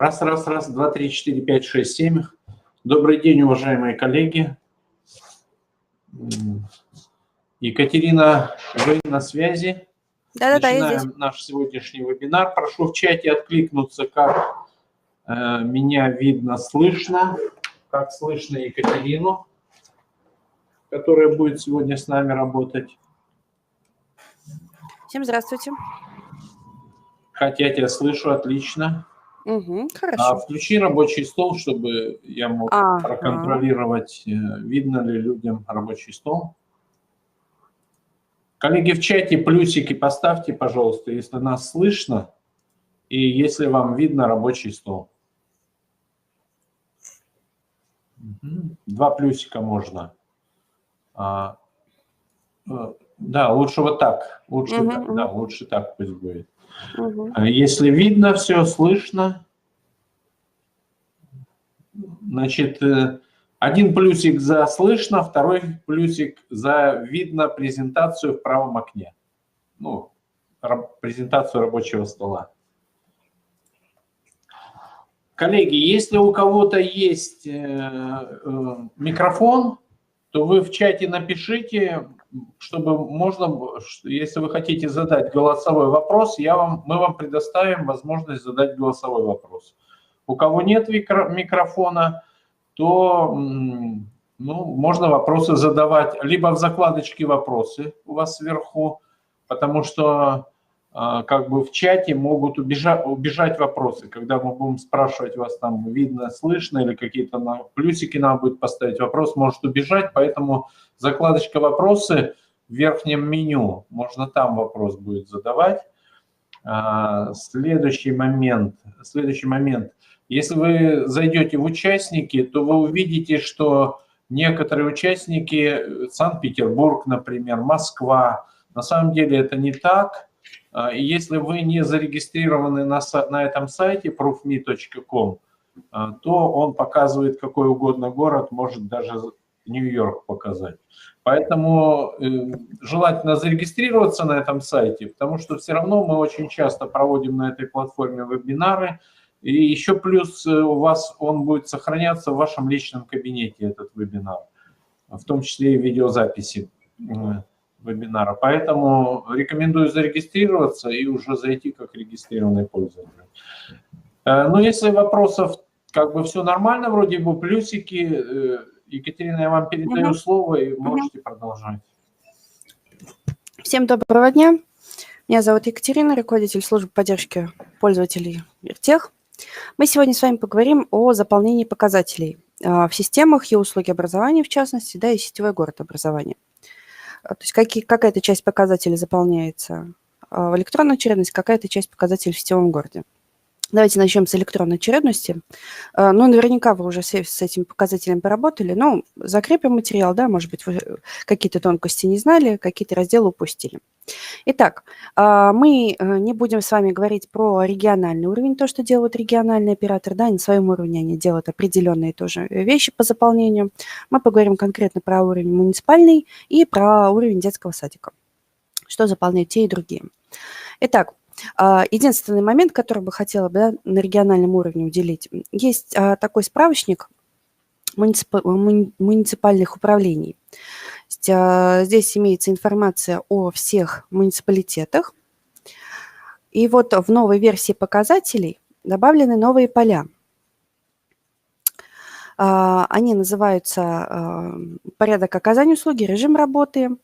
Раз, 2, 3, 4, 5, 6, 7. Добрый день, уважаемые коллеги. Екатерина, вы на связи? Да, я здесь. Начинаем наш сегодняшний вебинар. Прошу в чате откликнуться, как меня видно, слышно, как слышно Екатерину, которая будет сегодня с нами работать. Всем здравствуйте. Катя, я тебя слышу, отлично. Хорошо. Включи рабочий стол, чтобы я мог проконтролировать, видно ли людям рабочий стол. Коллеги, в чате плюсики поставьте, пожалуйста, если нас слышно и если вам видно рабочий стол. 2 плюсика можно. Да, лучше вот так. Лучше так пусть будет. Если видно все, слышно, значит, 1 плюсик за слышно, 2 плюсик за видно презентацию в правом окне. Презентацию рабочего стола. Коллеги, если у кого-то есть микрофон, то вы в чате напишите, чтобы можно, если вы хотите задать голосовой вопрос, мы вам предоставим возможность задать голосовой вопрос. У кого нет микрофона, то можно вопросы задавать либо в закладочке «Вопросы» у вас сверху, потому что как бы в чате могут убежать вопросы. Когда мы будем спрашивать вас, там видно, слышно, или какие-то плюсики нам будет поставить, вопрос может убежать, поэтому закладочка «Вопросы» в верхнем меню, можно там вопрос будет задавать. Следующий момент. Если вы зайдете в участники, то вы увидите, что некоторые участники, Санкт-Петербург, например, Москва, на самом деле это не так. И если вы не зарегистрированы на этом сайте proofme.com, то он показывает какой угодно город, может даже Нью-Йорк показать. Поэтому желательно зарегистрироваться на этом сайте, потому что все равно мы очень часто проводим на этой платформе вебинары. И еще плюс у вас он будет сохраняться в вашем личном кабинете, этот вебинар, в том числе и видеозаписи вебинара. Поэтому рекомендую зарегистрироваться и уже зайти как регистрированный пользователь. Но если вопросов как бы все нормально, вроде бы плюсики, Екатерина, я вам передаю слово и можете продолжать. Всем доброго дня. Меня зовут Екатерина, руководитель службы поддержки пользователей Вертех. Мы сегодня с вами поговорим о заполнении показателей в системах и услуги образования, в частности, и сетевой город образования. То есть какая-то часть показателей заполняется в электронной очередности, какая-то часть показателей в сетевом городе. Давайте начнем с электронной очередности. Наверняка вы уже с этими показателями поработали. Закрепим материал, может быть, вы какие-то тонкости не знали, какие-то разделы упустили. Итак, мы не будем с вами говорить про региональный уровень, то, что делают региональные операторы, на своем уровне они делают определенные тоже вещи по заполнению. Мы поговорим конкретно про уровень муниципальный и про уровень детского садика, что заполняют те и другие. Итак, единственный момент, который бы хотела бы на региональном уровне уделить, есть такой справочник муниципальных управлений. Здесь имеется информация о всех муниципалитетах. И вот в новой версии показателей добавлены новые поля. Они называются порядок оказания услуги, режим работы.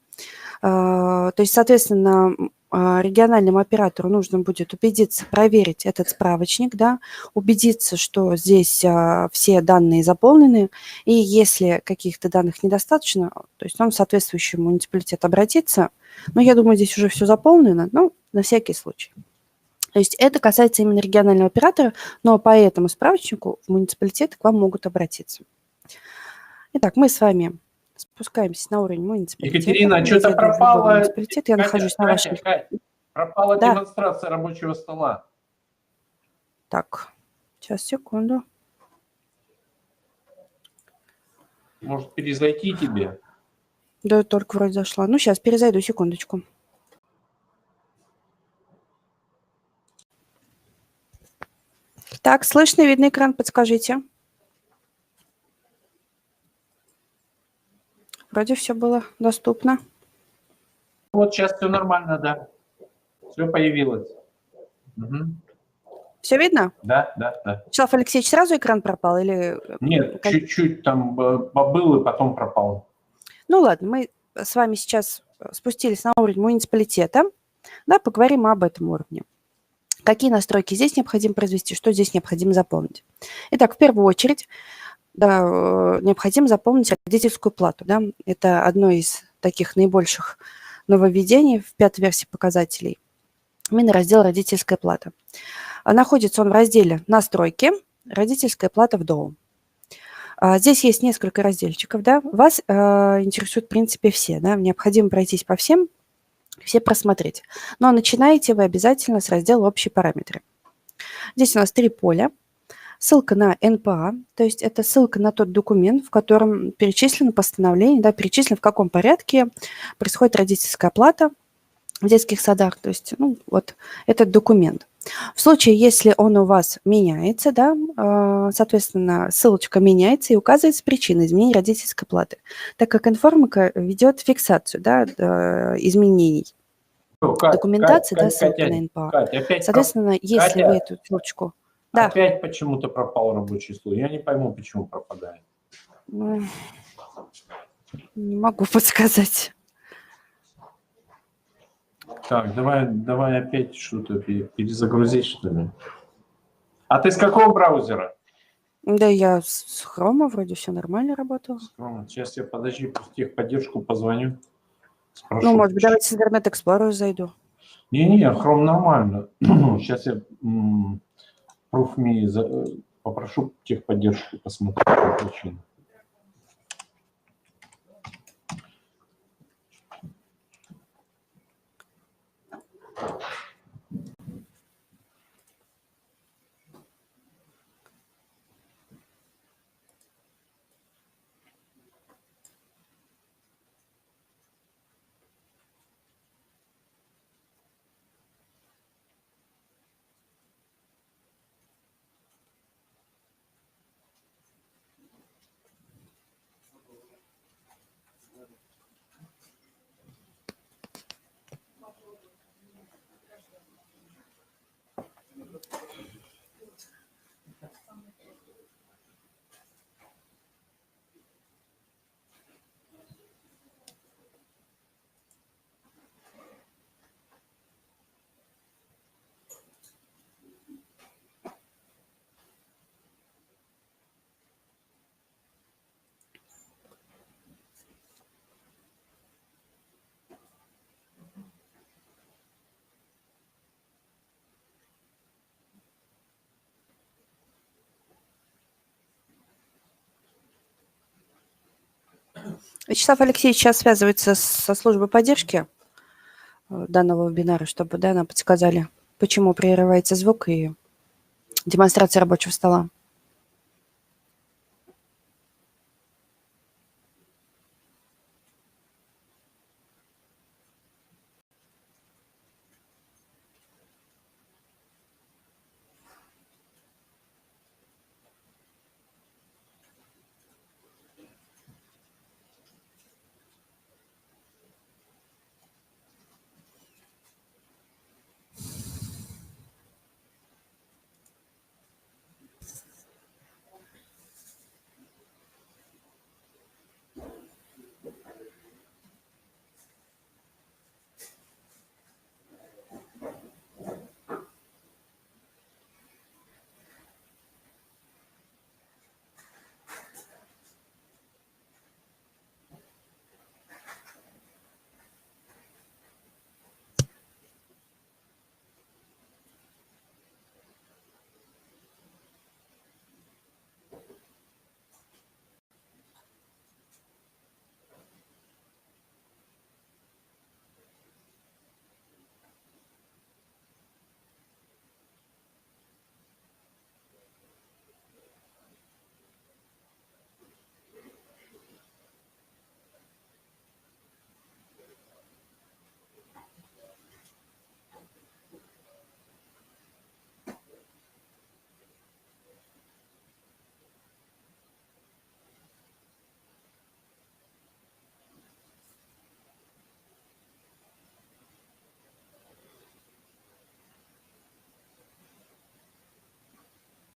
То есть, соответственно, региональному оператору нужно будет убедиться, проверить этот справочник, убедиться, что здесь все данные заполнены, и если каких-то данных недостаточно, то есть он в соответствующий муниципалитет обратится. Я думаю, здесь уже все заполнено, на всякий случай. То есть это касается именно регионального оператора, но по этому справочнику в муниципалитеты к вам могут обратиться. Итак, мы с вами спускаемся на уровень муниципалитета. Екатерина, что-то пропала. Я нахожусь на вашем... Пропала демонстрация рабочего стола. Так, сейчас, секунду. Может, перезайти тебе? Да, только вроде зашла. Сейчас перезайду, секундочку. Так, слышно, видно экран, подскажите. Вроде все было доступно. Вот сейчас все нормально, да. Все появилось. Все видно? Да, да, да. Вячеслав Алексеевич, сразу экран пропал или... Нет, чуть-чуть там побыл и потом пропал. Ну ладно, мы с вами сейчас спустились на уровень муниципалитета, да, поговорим об этом уровне. Какие настройки здесь необходимо произвести, что здесь необходимо заполнить. Итак, в первую очередь, да, необходимо заполнить родительскую плату. Да. Это одно из таких наибольших нововведений в пятой версии показателей. Именно раздел «Родительская плата». Находится он в разделе «Настройки. Родительская плата в ДОУ». Здесь есть несколько разделчиков. Да. Вас интересуют, в принципе, все. Да. Необходимо пройтись по всем, все просмотреть. Но начинаете вы обязательно с раздела «Общие параметры». Здесь у нас 3 поля. Ссылка на НПА, то есть это ссылка на тот документ, в котором перечислено постановление, да, перечислено, в каком порядке происходит родительская плата в детских садах. То есть, ну, вот этот документ. В случае, если он у вас меняется, да, соответственно, ссылочка меняется и указывается причина изменения родительской платы, так как информика ведет фиксацию, да, изменений документации, да, ссылка на НПА. Катя, опять Соответственно, если вы эту ссылочку... Да. Опять почему-то пропал рабочий стол. Я не пойму, почему пропадает. Не могу подсказать. Так, давай опять что-то перезагрузить, что ли. А ты с какого браузера? Да, я с Chrome вроде все нормально работало. Сейчас я, подожди, в техподдержку позвоню. Спрошу. Ну, может быть, давайте с Internet Explorer зайду. Не, Chrome нормально. Сейчас я ProofMe попрошу техподдержку посмотреть причину. Вячеслав Алексеевич сейчас связывается со службой поддержки данного вебинара, чтобы, да, нам подсказали, почему прерывается звук и демонстрация рабочего стола.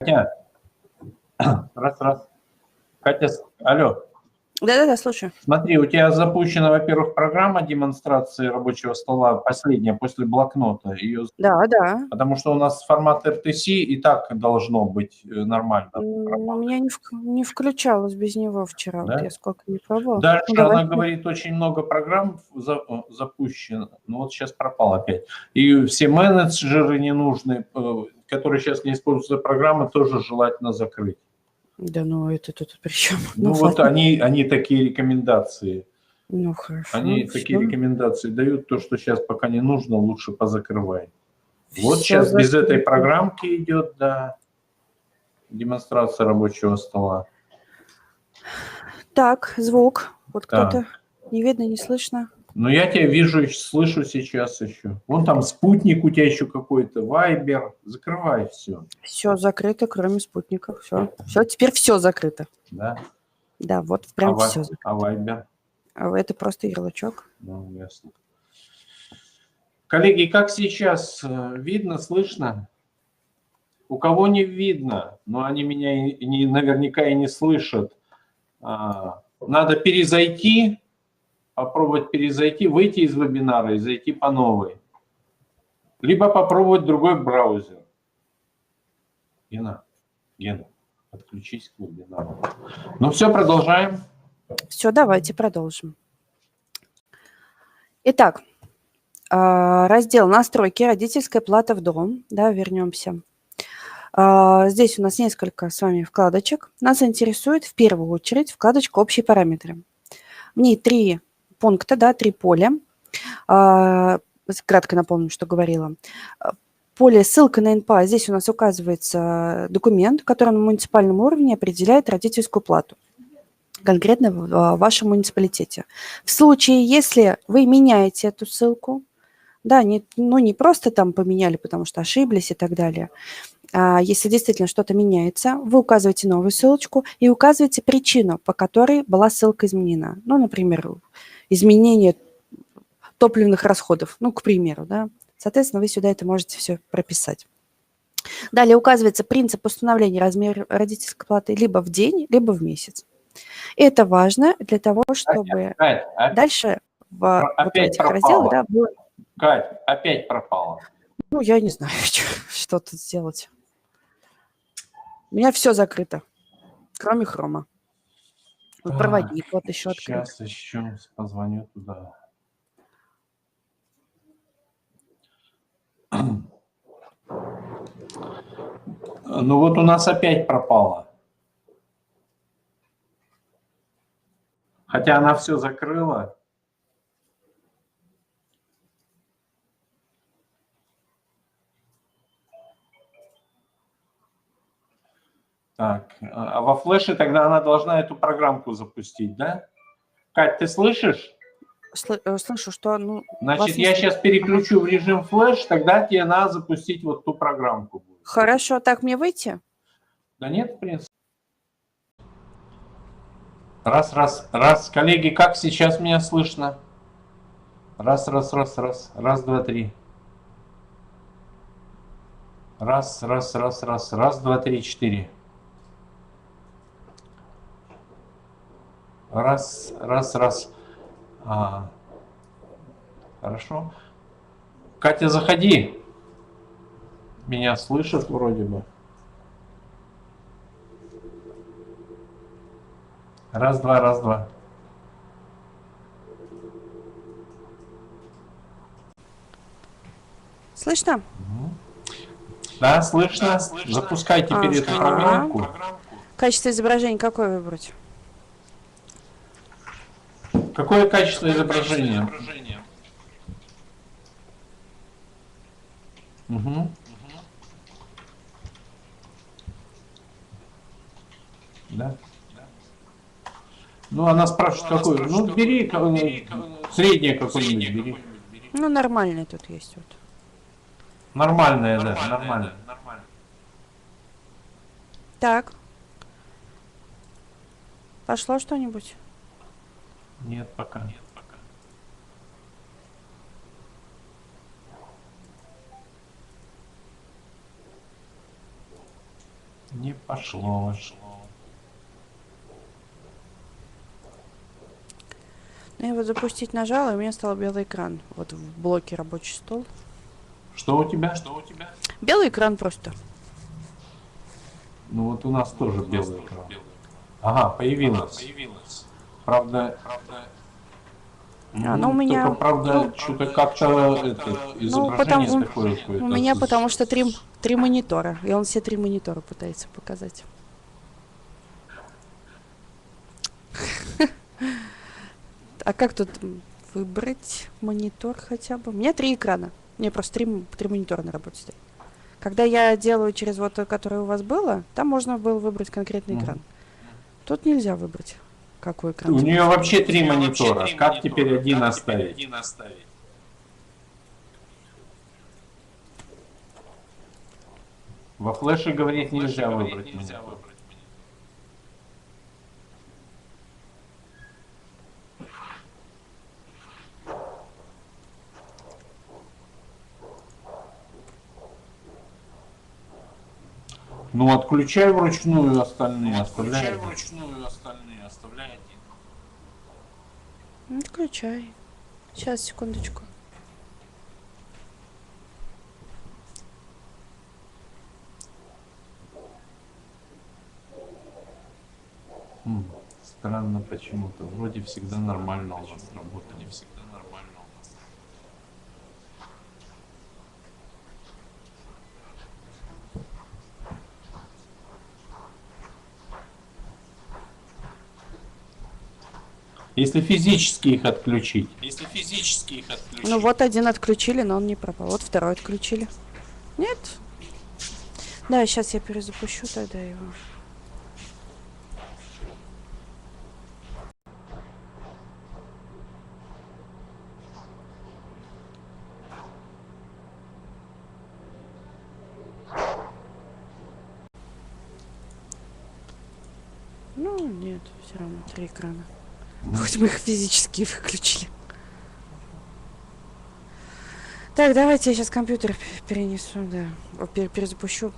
Катя, раз. Катя, алло. Да-да-да, слушаю. Смотри, у тебя запущена, во-первых, программа демонстрации рабочего стола, последняя, после блокнота. Да. Потому что у нас формат RTC и так должно быть нормально. У меня не включалось без него вчера. Да? Вот я сколько не пробовала. Дальше Ну, она давайте. говорит, очень много программ запущено. Ну вот сейчас пропал опять. И все менеджеры ненужные, которые сейчас не используются программы, тоже желательно закрыть. Да ну это тут при чем? Ну вот они такие рекомендации. Ну хорошо. Они такие рекомендации дают, то, что сейчас пока не нужно, лучше позакрывай. Вот Всё сейчас без этой закрыто. программки идет, да, демонстрация рабочего стола. Так, звук. Вот Так. кто-то. Не видно, не слышно. Ну, я тебя вижу, слышу сейчас еще. Вон там спутник у тебя еще какой-то, Вайбер. Закрывай все. Все закрыто, кроме спутника. Все, теперь все закрыто. Да. Да, вот прям все закрыто. А Вайбер? А это просто ярлычок. Ну, ясно. Коллеги, как сейчас? Видно, слышно? У кого не видно, но они меня наверняка и не слышат. Надо перезайти, попробовать перезайти, выйти из вебинара и зайти по новой. Либо попробовать другой браузер. Гена, подключись к вебинару. Ну все, продолжаем. Все, давайте продолжим. Итак, раздел «Настройки. Родительская плата в дом». Да, вернемся. Здесь у нас несколько с вами вкладочек. Нас интересует в первую очередь вкладочка «Общие параметры». В ней 3 пункта, да, 3 поля. Кратко напомню, что говорила. Поле «Ссылка на НПА». Здесь у нас указывается документ, который на муниципальном уровне определяет родительскую плату, конкретно в вашем муниципалитете. В случае, если вы меняете эту ссылку, да, не просто там поменяли, потому что ошиблись и так далее, если действительно что-то меняется, вы указываете новую ссылочку и указываете причину, по которой была ссылка изменена. Ну, например, изменение топливных расходов, ну, к примеру, да. Соответственно, вы сюда это можете все прописать. Далее указывается принцип установления размера родительской платы либо в день, либо в месяц. И это важно для того, чтобы дальше в этих разделах, да, было... Кать, опять пропала. Ну, я не знаю, что тут сделать. У меня все закрыто, кроме хрома. Проводник вот еще открыт. Сейчас еще позвоню туда. Ну вот у нас опять пропала. Хотя она все закрыла. Так, а во флеше тогда она должна эту программку запустить, да? Кать, ты слышишь? Слышу, что... Ну, значит, я сейчас переключу в режим флеш, тогда тебе надо запустить вот ту программку. Хорошо, так мне выйти? Да нет, в принципе. Раз. Коллеги, как сейчас меня слышно? Раз. Раз, два, три. Раз, два, три, 4. Раз. Хорошо. Катя, заходи. Меня слышат вроде бы. Раз, два. Слышно? Да, слышно. Запускай теперь эту программку. Качество изображения какое выбрать? Какое качество изображения? Угу. Да. Ну, она спрашивает, какое. Ну, бери среднее какое-нибудь, бери. Ну, нормальное тут есть вот. Нормальное, да, нормально. Так. Пошло что-нибудь? Нет, пока. Не пошло. Ну, я вот запустить нажала, и у меня стал белый экран. Вот в блоке рабочий стол. Что у тебя? Белый экран просто. Ну вот у нас тоже белый экран. Ага, появилось. Правда, Ну, у только меня... правда, что-то как-то изображение такое какое-то. У меня потому что три монитора. И он все 3 монитора пытается показать. А как тут выбрать монитор хотя бы? У меня 3 экрана. Мне просто 3 монитора на работе стоит. Когда я делаю через вот то, которое у вас было, там можно было выбрать конкретный экран. Тут нельзя выбрать, какой экран. У нее вообще 3 монитора. Как теперь один оставить? Во флеше, говорит, нельзя выбрать монитор. Ну, отключай вручную, остальные оставляй. Включай. Сейчас, секундочку. Странно почему-то. Вроде всегда нормально у вас работает. Если физически их отключить. Ну вот один отключили, но он не пропал. Вот второй отключили. Нет? Да, сейчас я перезапущу тогда его. Ну, нет, все равно 3 экрана. Хоть мы их физически выключили. Так, давайте я сейчас компьютер перенесу, да. Перезапущу.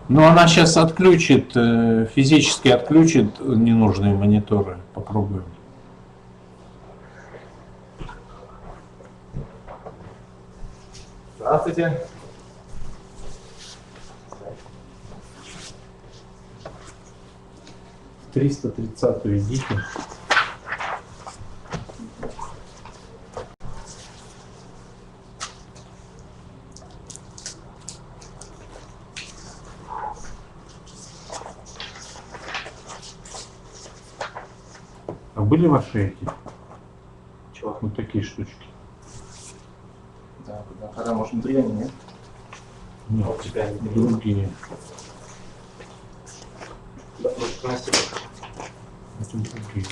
Но она сейчас отключит, физически отключит ненужные мониторы. Попробуем. Здравствуйте. В 330-ю идите. А были ваши эти? Чего? Вот такие штучки? Да, да. А там, может, внутри они, нет? Нет, Вот тебя они другие. Да, может, принести. Это другие.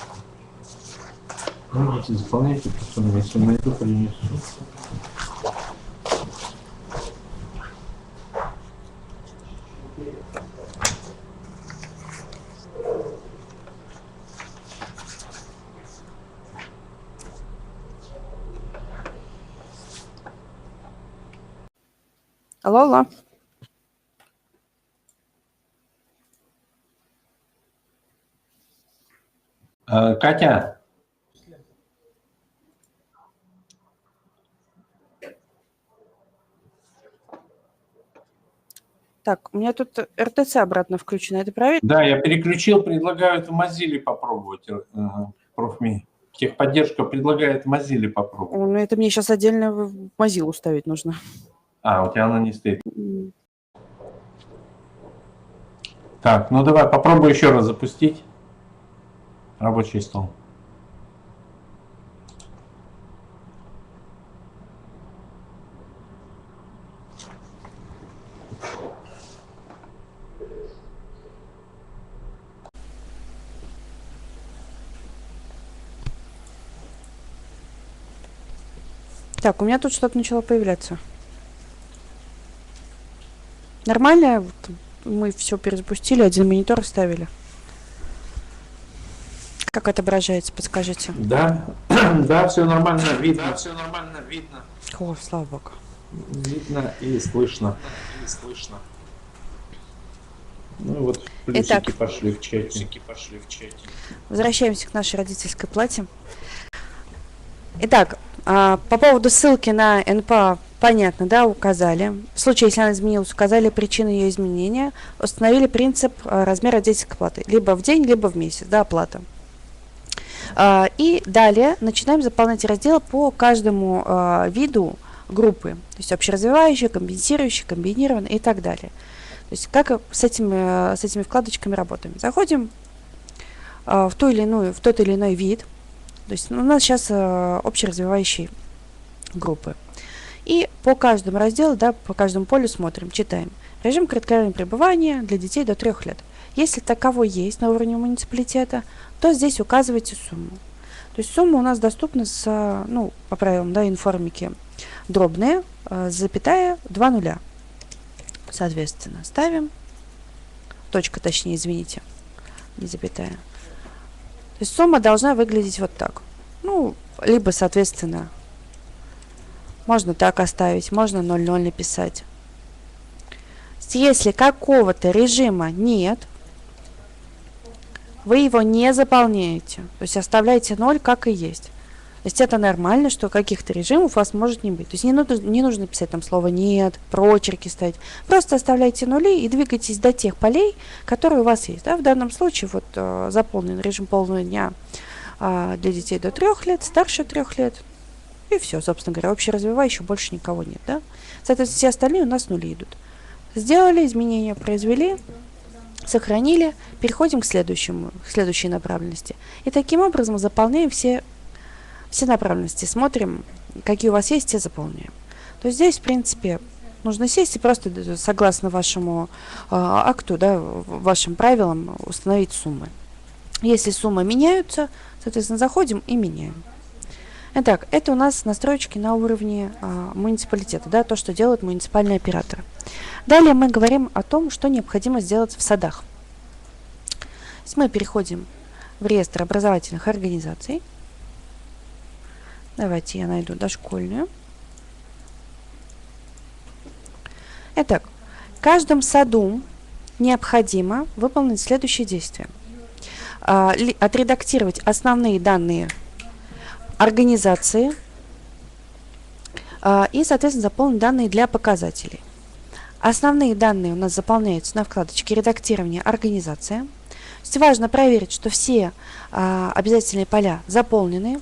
Ну, идите, заполняйте, потом, если найду, принесу. Алло, алло. Катя, Так, у меня тут РТЦ обратно включено, это правильно? да, я переключил, предлагают в Mozilla попробовать, профми. Техподдержка предлагает в Mozilla попробовать. Ну, это мне сейчас отдельно в Mozilla ставить нужно. А, у тебя она не стоит. Так, ну давай попробуй еще раз запустить рабочий стол. Так, у меня тут что-то начало появляться. Нормально? Вот мы все перезапустили, один монитор ставили. Как отображается, подскажите? Да, да, все нормально видно. Все нормально видно. О, слава богу. Видно и слышно. Ну и вот плюсики Итак. пошли в чате. Возвращаемся к нашей родительской плате. Итак, по поводу ссылки на НПА понятно, да, указали. В случае, если она изменилась, указали причину ее изменения, установили принцип размера родительской платы. Либо в день, либо в месяц, да, оплата. И далее начинаем заполнять разделы по каждому виду группы. То есть общеразвивающие, компенсирующие, комбинированные и так далее. То есть как с этими вкладочками работаем. Заходим в тот или иной вид. То есть у нас сейчас общеразвивающие группы. И по каждому разделу, да, по каждому полю смотрим, читаем. Режим кратковременного пребывания для детей до 3 лет. Если таковой есть на уровне муниципалитета, то здесь указывайте сумму. То есть сумма у нас доступна по правилам, да, информики дробные, запятая, 2 нуля. Соответственно, ставим, точка, точнее, извините, не запятая. То есть сумма должна выглядеть вот так. Ну, либо, соответственно, можно так оставить, можно 0,0 написать. Если какого-то режима нет, вы его не заполняете. То есть оставляете 0, как и есть. То есть это нормально, что каких-то режимов у вас может не быть. То есть не нужно писать там слово «нет», прочерки ставить. Просто оставляйте нули и двигайтесь до тех полей, которые у вас есть. Да? В данном случае вот заполнен режим полного дня для детей до 3 лет, старше 3 лет. И все, собственно говоря, общеразвивающих больше никого нет. Да? Соответственно, все остальные у нас нули идут. Сделали, изменения произвели, сохранили, переходим к следующей направленности. И таким образом заполняем все направленности, смотрим, какие у вас есть, те заполняем. То есть здесь, в принципе, нужно сесть и просто согласно вашему акту, да, вашим правилам установить суммы. Если суммы меняются, соответственно, заходим и меняем. Итак, это у нас настройки на уровне муниципалитета, да, то, что делают муниципальные операторы. Далее мы говорим о том, что необходимо сделать в садах. То есть мы переходим в реестр образовательных организаций. Давайте я найду дошкольную. Итак, в каждом саду необходимо выполнить следующие действия. Отредактировать основные данные организации и, соответственно, заполнить данные для показателей. Основные данные у нас заполняются на вкладочке «Редактирование организации». То есть важно проверить, что все обязательные поля заполнены.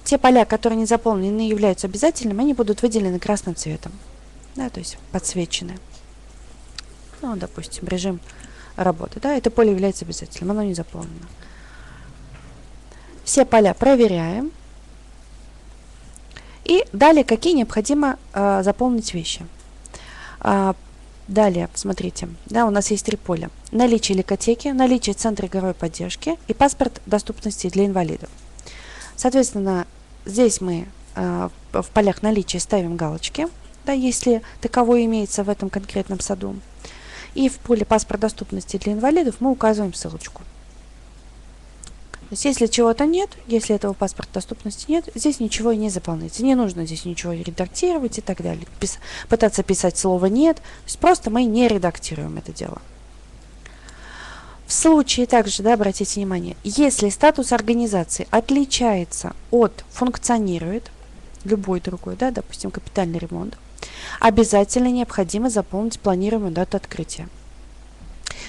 Те поля, которые не заполнены, не являются обязательными, они будут выделены красным цветом. Да, то есть подсвечены. Ну, допустим, режим работы. Да, это поле является обязательным, оно не заполнено. Все поля проверяем. И далее, какие необходимо заполнить вещи. Далее, смотрите, да, у нас есть 3 поля. Наличие лейкотеки, наличие центра игровой поддержки и паспорт доступности для инвалидов. Соответственно, здесь мы в полях наличия ставим галочки, да, если таковое имеется в этом конкретном саду. И в поле паспорт доступности для инвалидов мы указываем ссылочку. То есть, если чего-то нет, если этого паспорта доступности нет, здесь ничего и не заполняется. Не нужно здесь ничего редактировать и так далее. Пытаться писать слово «нет». То есть просто мы не редактируем это дело. В случае также, да, обратите внимание, если статус организации отличается от «функционирует», любой другой, да, допустим, капитальный ремонт, обязательно необходимо заполнить планируемую дату открытия.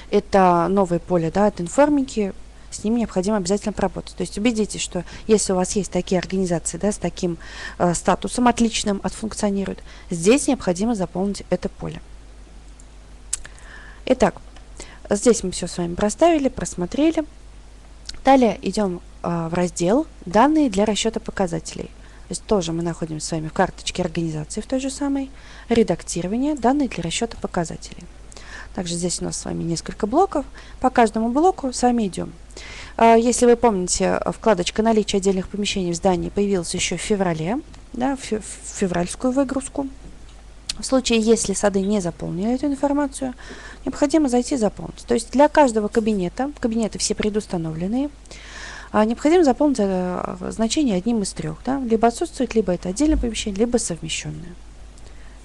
Это новое поле, да, от информики. С ним необходимо обязательно поработать. То есть убедитесь, что если у вас есть такие организации, да, с таким статусом отличным от «функционирует», здесь необходимо заполнить это поле. Итак, здесь мы все с вами проставили, просмотрели. Далее идем в раздел «Данные для расчета показателей». То есть тоже мы находим с вами в карточке организации в той же самой, «Редактирование. Данные для расчета показателей». Также здесь у нас с вами несколько блоков. По каждому блоку с вами идем. Если вы помните, вкладочка «Наличие отдельных помещений в здании» появилась еще в феврале, да, в февральскую выгрузку. В случае, если сады не заполнили эту информацию, необходимо зайти и заполнить. То есть для каждого кабинета, кабинеты все предустановленные, необходимо заполнить значение одним из трех. Да? Либо отсутствует, либо это отдельное помещение, либо совмещенное.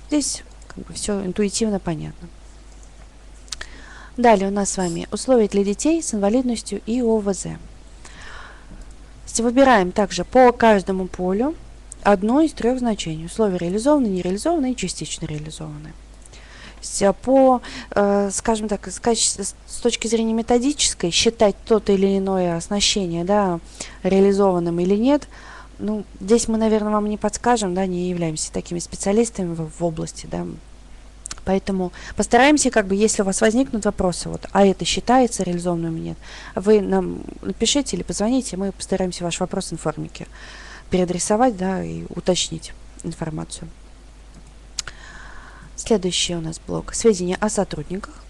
Здесь как бы все интуитивно понятно. Далее у нас с вами условия для детей с инвалидностью и ОВЗ. Выбираем также по каждому полю одно из трех значений. Условия реализованы, нереализованы и частично реализованы. По, скажем так, с точки зрения методической, считать то-то или иное оснащение, да, реализованным или нет, ну, здесь мы, наверное, вам не подскажем, да, не являемся такими специалистами в области, да. Поэтому постараемся, как бы, если у вас возникнут вопросы, вот, а это считается реализованным или нет, вы нам напишите или позвоните, мы постараемся ваш вопрос в информике переадресовать, да, и уточнить информацию. Следующий у нас блок сведения о сотрудниках.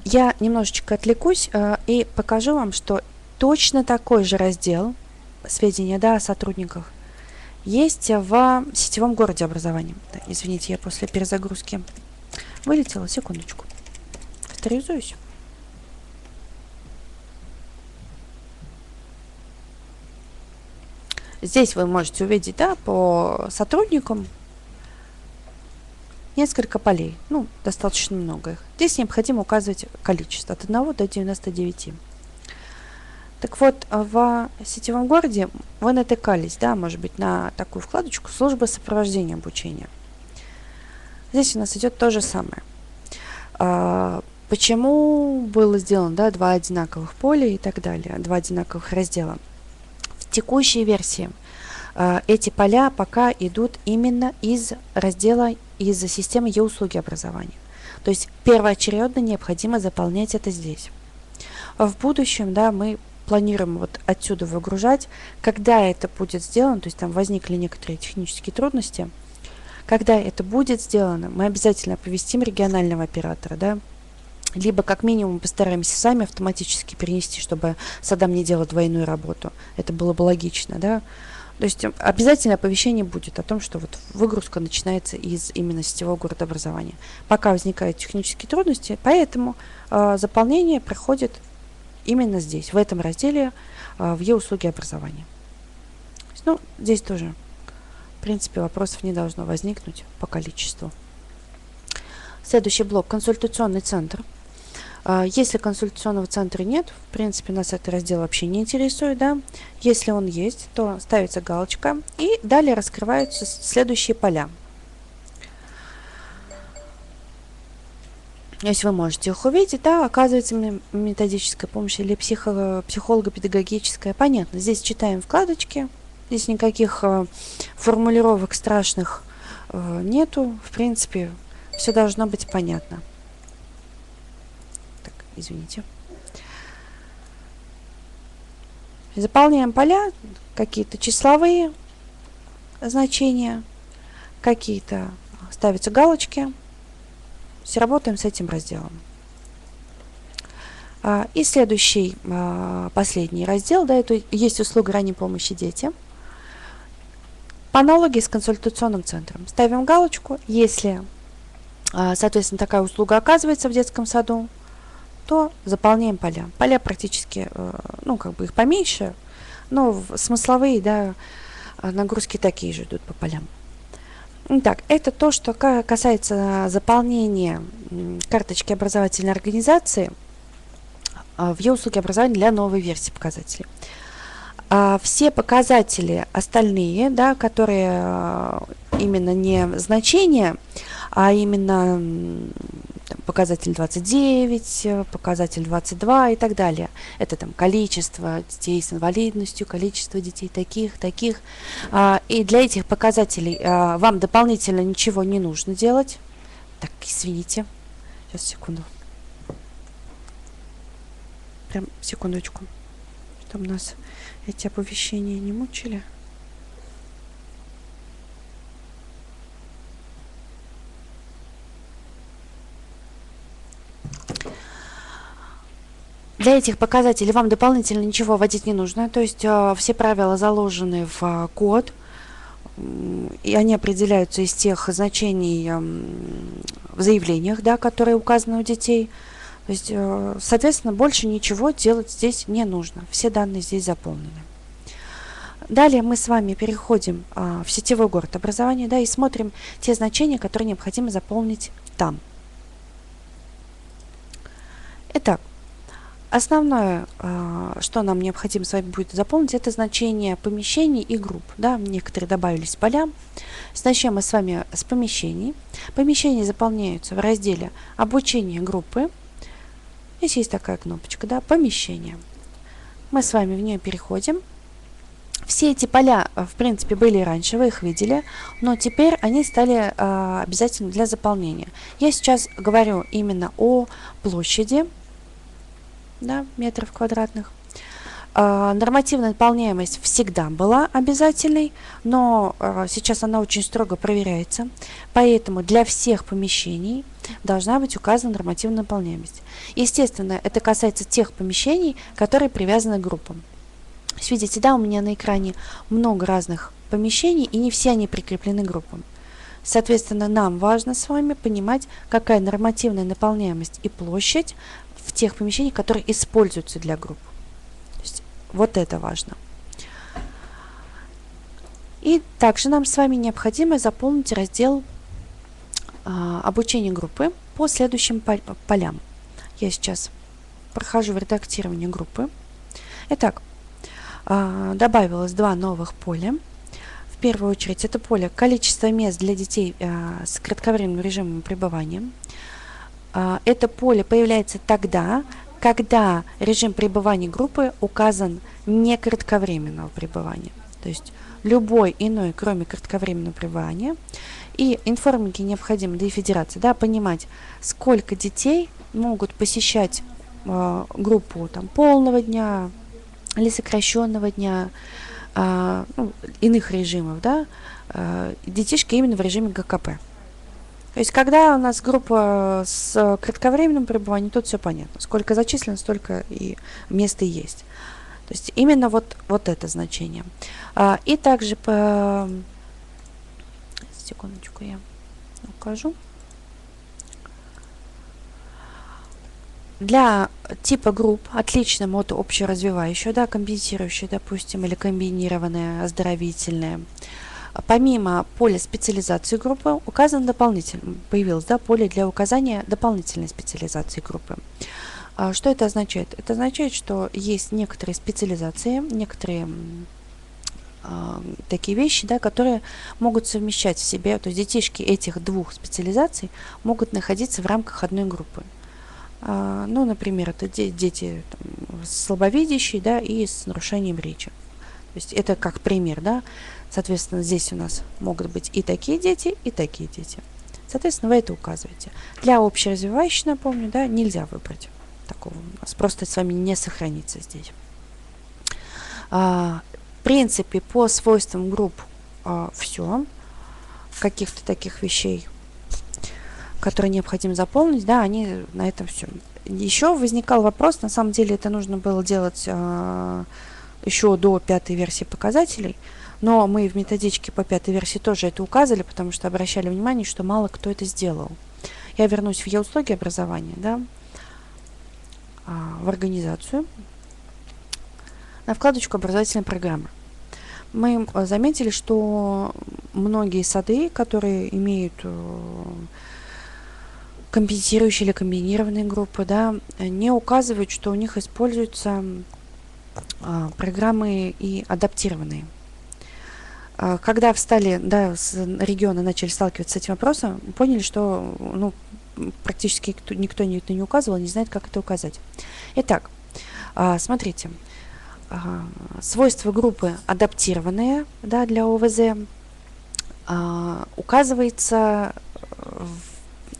Я немножечко отвлекусь и покажу вам, что точно такой же раздел сведения, да, о сотрудниках есть в сетевом городе образования. Да, извините, я после перезагрузки вылетела. Секундочку. Авторизуюсь. Здесь вы можете увидеть, да, по сотрудникам несколько полей. Ну, достаточно много их. Здесь необходимо указывать количество от 1 до 99. Так вот, в сетевом городе вы натыкались, да, может быть, на такую вкладочку «Служба сопровождения обучения». Здесь у нас идет то же самое. Почему было сделано, да, два одинаковых поля и так далее, два одинаковых раздела? В текущей версии эти поля пока идут именно из раздела, из системы e-услуги образования. То есть первоочередно необходимо заполнять это здесь. В будущем, да, мы планируем вот отсюда выгружать, когда это будет сделано, то есть там возникли некоторые технические трудности. Когда это будет сделано, мы обязательно оповестим регионального оператора, да, либо как минимум постараемся сами автоматически перенести, чтобы садам не делал двойную работу. Это было бы логично, да. То есть обязательно оповещение будет о том, что вот выгрузка начинается из именно сетевого города образования. Пока возникают технические трудности, поэтому заполнение проходит именно здесь, в этом разделе, в e-услуги образования. Ну, здесь тоже, в принципе, вопросов не должно возникнуть по количеству. Следующий блок – консультационный центр. Если консультационного центра нет, в принципе, нас этот раздел вообще не интересует, да. Если он есть, то ставится галочка, и далее раскрываются следующие поля. Если вы можете их увидеть, да, оказывается методическая помощь или психолого-педагогическая. Понятно, здесь читаем вкладочки, здесь никаких формулировок страшных нету, в принципе, все должно быть понятно. Так, извините. Заполняем поля, какие-то числовые значения, какие-то ставятся галочки. Все, работаем с этим разделом. И следующий, последний раздел, да, это есть услуга ранней помощи детям. По аналогии с консультационным центром. Ставим галочку. Если, соответственно, такая услуга оказывается в детском саду, то заполняем поля. Поля практически, ну, как бы их поменьше, но смысловые, да, нагрузки такие же идут по полям. Итак, это то, что касается заполнения карточки образовательной организации в e-услуге образования для новой версии показателей. Все показатели остальные, да, которые именно не значения, а именно показатель 29, показатель 22 и так далее. Это там количество детей с инвалидностью, количество детей таких. И для этих показателей вам дополнительно ничего не нужно делать. Так, извините. Сейчас, секунду. Прям секундочку. Чтобы нас эти оповещения не мучили. Для этих показателей вам дополнительно ничего вводить не нужно, то есть все правила заложены в код, и они определяются из тех значений в заявлениях, да, которые указаны у детей. То есть, соответственно, больше ничего делать здесь не нужно. Все данные здесь заполнены. Далее мы с вами переходим в сетевой город образования, да, и смотрим те значения, которые необходимо заполнить там. Итак, основное, что нам необходимо с вами будет заполнить, это значение помещений и групп. Да, некоторые добавились поля. Начнем мы с вами с помещений. Помещения заполняются в разделе «Обучение группы». Здесь есть такая кнопочка, да, «Помещение». Мы с вами в нее переходим. Все эти поля, в принципе, были раньше, вы их видели, но теперь они стали обязательны для заполнения. Я сейчас говорю именно о площади, да, метров квадратных. Нормативная наполняемость всегда была обязательной, но сейчас она очень строго проверяется, поэтому для всех помещений должна быть указана нормативная наполняемость. Естественно, это касается тех помещений, которые привязаны к группам. Видите, да, у меня на экране много разных помещений, и не все они прикреплены к группам. Соответственно, нам важно с вами понимать, какая нормативная наполняемость и площадь в тех помещениях, которые используются для групп. То есть, вот это важно. И также нам с вами необходимо заполнить раздел обучения группы по следующим полям. Я сейчас прохожу в редактирование группы. Итак, добавилось два новых поля. В первую очередь это поле количество мест для детей с кратковременным режимом пребывания. Это поле появляется тогда, когда режим пребывания группы указан не кратковременного пребывания. То есть любой иной, кроме кратковременного пребывания. И информике необходимо для федерации, да, понимать, сколько детей могут посещать группу там, полного дня или сокращенного дня, иных режимов, да, детишки именно в режиме ГКП. То есть, когда у нас группа с кратковременным пребыванием, тут все понятно. Сколько зачислено, столько и места есть. То есть, именно вот это значение. И также по... Секундочку, я укажу. Для типа групп, отличным от общеразвивающего, да, компенсирующее, допустим, или комбинированное, оздоровительное, помимо поля специализации группы, указан дополнительно, появилось, да, поле для указания дополнительной специализации группы. Что это означает? Это означает, что есть некоторые специализации, некоторые такие вещи, да, которые могут совмещать в себе, то есть детишки этих двух специализаций могут находиться в рамках одной группы. Ну, например, это дети там, слабовидящие, да, и с нарушением речи. То есть это как пример, да. Соответственно, здесь у нас могут быть и такие дети, и такие дети. Соответственно, вы это указываете. Для общеразвивающей, напомню, да, нельзя выбрать такого. У нас просто с вами не сохранится здесь. В принципе, по свойствам групп все. Каких-то таких вещей, которые необходимо заполнить, да, они на этом все. Еще возникал вопрос, на самом деле это нужно было делать еще до 5-й версии показателей, но мы в методичке по 5-й версии тоже это указали, потому что обращали внимание, что мало кто это сделал. Я вернусь в услуги образования, да, в организацию, на вкладочку «Образовательная программа». Мы заметили, что многие сады, которые имеют компенсирующие или комбинированные группы, да, не указывают, что у них используются программы и адаптированные. Когда встали, да, регионы начали сталкиваться с этим вопросом, поняли, что ну, практически никто это не указывал, не знает, как это указать. Итак, смотрите, свойства группы адаптированные, да, для ОВЗ указывается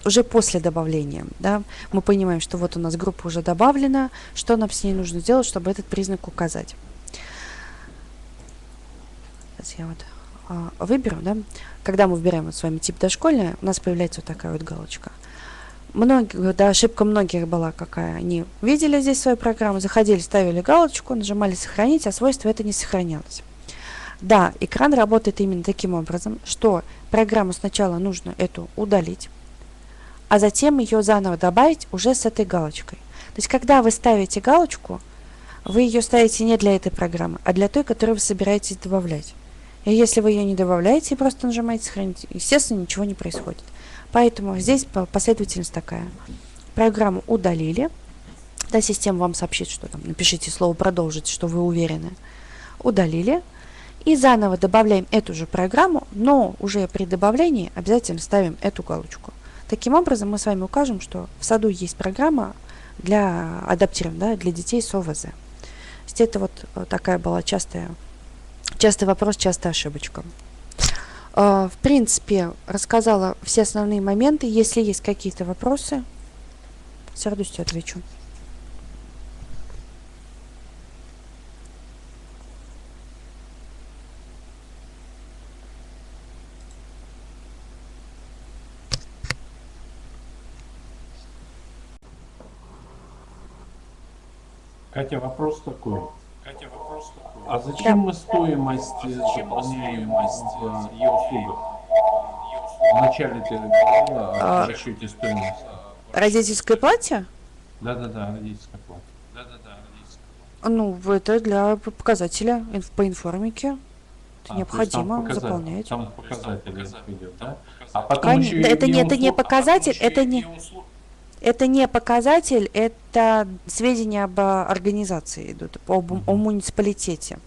уже после добавления. Да. Мы понимаем, что вот у нас группа уже добавлена, что нам с ней нужно сделать, чтобы этот признак указать. Сейчас я вот выберу, да. Когда мы выбираем вот с вами тип дошкольная, у нас появляется вот такая вот галочка. Да, ошибка многих была какая. Они видели здесь свою программу, заходили, ставили галочку, нажимали «Сохранить», а свойство это не сохранялось. Да, экран работает именно таким образом, что программу сначала нужно эту удалить, а затем ее заново добавить уже с этой галочкой. То есть, когда вы ставите галочку, вы ее ставите не для этой программы, а для той, которую вы собираетесь добавлять. И если вы ее не добавляете и просто нажимаете «Сохранить», естественно, ничего не происходит. Поэтому здесь последовательность такая. Программу удалили. Да, система вам сообщит, что там напишите слово «продолжить», что вы уверены. Удалили. И заново добавляем эту же программу, но уже при добавлении обязательно ставим эту галочку. Таким образом, мы с вами укажем, что в саду есть программа для адаптирования, да, для детей с ОВЗ. Это вот такая была частый вопрос, частая ошибочка. В принципе, рассказала все основные моменты. Если есть какие-то вопросы, с радостью отвечу. Катя, вопрос такой. А зачем мы стоимость заполняем в e-услугах? Вначале ты говорила о расчете стоимости. Родительской плате? Да, родительская плата. Ну, это для показателя по информике. Это необходимо заполнять. Там показатели идет, да? А потом еще это не показатель, это не показатель, это сведения об организации идут, о муниципалитете.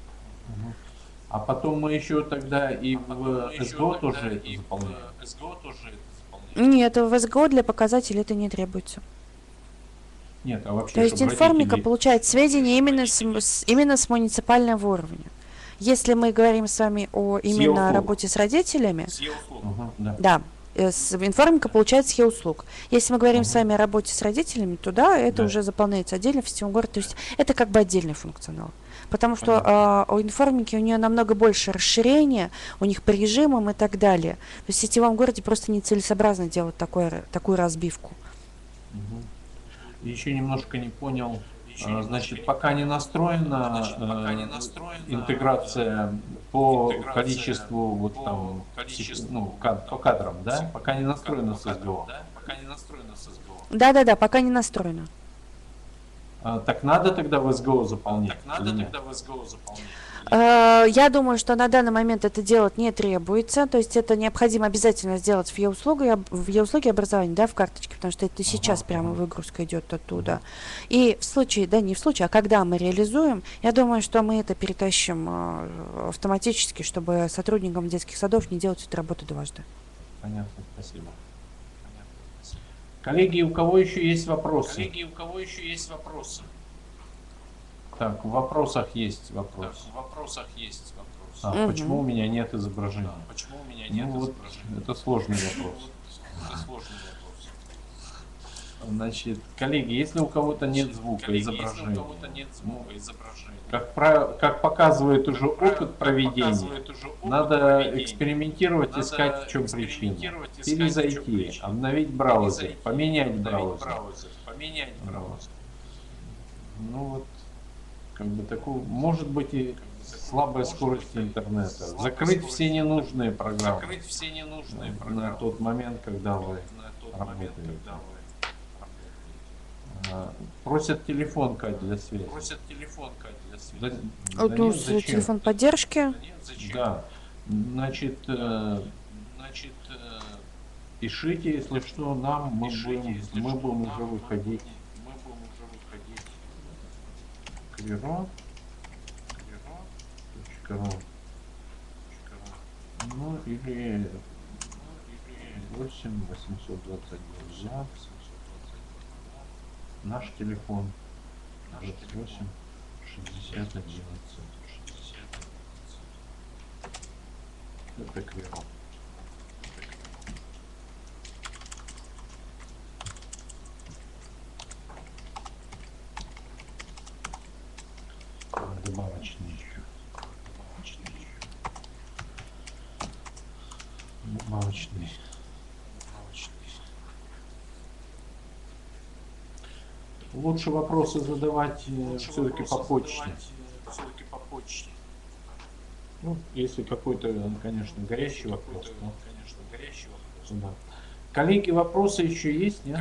А потом мы еще тогда и в СГО тоже это заполняем? Нет, в СГО для показателей это не требуется. Нет, а вообще, то есть информика получает сведения именно с муниципального уровня. Если мы говорим с вами о именно работе с родителями, да, информика получается с e-услуг. Если мы говорим с вами о работе с родителями, то да, это уже заполняется отдельно в сетевом городе. То есть это как бы отдельный функционал. Потому что у информики у нее намного больше расширения, у них по режимам и так далее. То есть в сетевом городе просто нецелесообразно делать такую разбивку. Еще немножко не понял. Значит, пока не настроена интеграция по количеству вот там, по кадрам, да? Пока не настроена с СГО. Да, пока не настроена. Так надо тогда в СГО заполнять? Я думаю, что на данный момент это делать не требуется, то есть это необходимо обязательно сделать в e-услуге образования, да, в карточке, потому что это сейчас прямо выгрузка идет оттуда. И в случае, да, не в случае, а когда мы реализуем, я думаю, что мы это перетащим автоматически, чтобы сотрудникам детских садов не делать эту работу дважды. Понятно, спасибо. Коллеги, у кого еще есть вопросы? Так, в вопросах есть вопрос. Почему у меня нет изображения? Это сложный вопрос. Значит, коллеги, если у кого-то нет звука, изображения, как показывает уже опыт проведения, надо экспериментировать, искать, в чем причина. Перезайти, обновить браузер, поменять браузер. Ну вот, как бы такую, может быть и слабая скорость интернета. Закрыть все ненужные программы на тот момент, когда вы работаете. Просят телефон, Кать, для связи. Телефон поддержки. Да. Значит, пишите, если что, нам, мы будем уже выходить. Криро.ру. Ну или 8-822. Наш телефон 28 60 11. Это Криро. Добавочные еще. Добавочный. Лучше вопросы задавать все-таки по почте. Ну, если какой-то, конечно, горящий вопрос, то, да. Коллеги, вопросы еще есть, нет?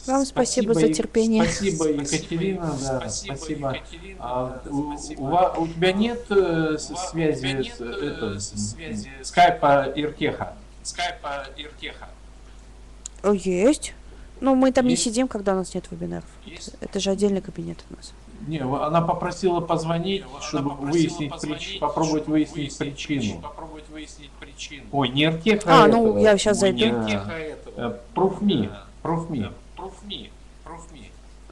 Вам спасибо за терпение. Спасибо, Екатерина, да, спасибо. У тебя нет связи с скайпа Иртеха? Есть. Ну, мы там не Есть? сидим, когда у нас нет вебинаров. Это же отдельный кабинет у нас. Не, она попросила позвонить, чтобы попробовать выяснить причину. Ой, не Иртеха ну, я сейчас зайду. Профми.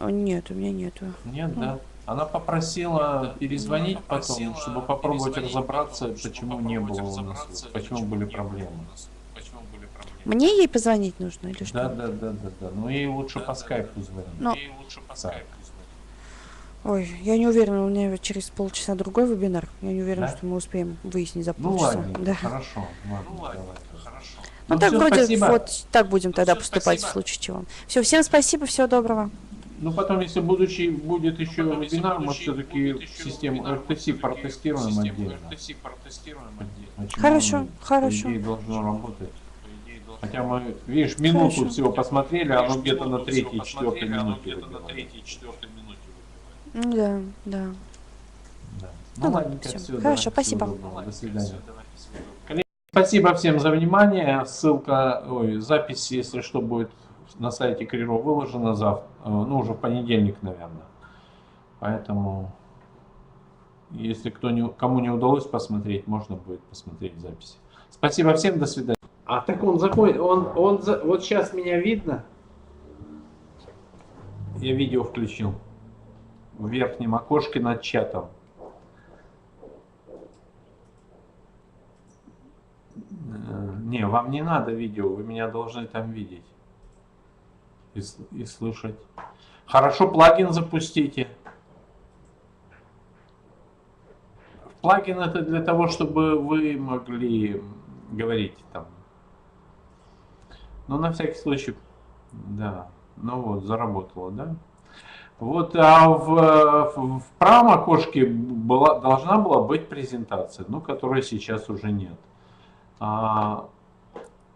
Нет, у меня нету. Нет, да. Она попросила перезвонить потом, чтобы попробовать разобраться, почему не было у нас, почему были проблемы. Мне ей позвонить нужно или что? Да. Ну ей лучше по скайпу звонить. Ну, ой, я не уверена, у меня через полчаса другой вебинар. Я не уверена, Да? что мы успеем выяснить за Ну полчаса. ладно, Да. хорошо. Ладно, давай. Ну так всё, вроде спасибо. вот так будем тогда поступать в случае чего. Все, всем спасибо, всего доброго. Ну потом, если будет еще вебинар, мы все-таки систему RTC протестируем отдельно. Почему Хорошо, оно, хорошо. По идее, должно работать. Хотя мы, видишь, минуту Хорошо. всего посмотрели, а оно где-то на 3-4 минуте выбивает. Да. Да. Ну ладно, ладненько, всё. всё, Хорошо, давай, всего спасибо. доброго, до свидания. Коллеги, спасибо всем за внимание. Запись, если что, будет на сайте Криро выложена завтра, уже в понедельник, наверное. Поэтому, если кому не удалось посмотреть, можно будет посмотреть записи. Спасибо всем, до свидания. А так он заходит, вот сейчас меня видно. Я видео включил в верхнем окошке над чатом. Не, вам не надо видео, вы меня должны там видеть и слышать. Хорошо, плагин запустите. Плагин это для того, чтобы вы могли говорить там. Ну, на всякий случай, да. Ну вот, заработало, да? Вот, а в правом окошке должна была быть презентация, которой сейчас уже нет.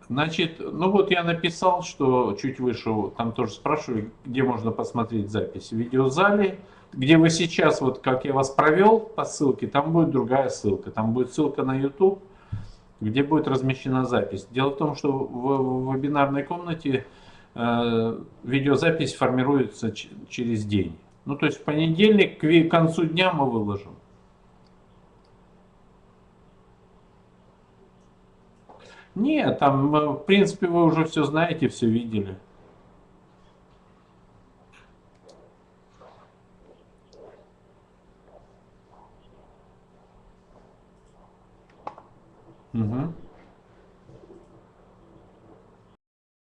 Значит, вот я написал, что чуть выше, там тоже спрашивали, где можно посмотреть запись. В видеозале, где вы сейчас, вот как я вас провел по ссылке, там будет другая ссылка. Там будет ссылка на YouTube, где будет размещена запись. Дело в том, что в вебинарной комнате видеозапись формируется через день. Ну, то есть в понедельник к концу дня мы выложим. Нет, там, в принципе, вы уже все знаете, все видели. Угу.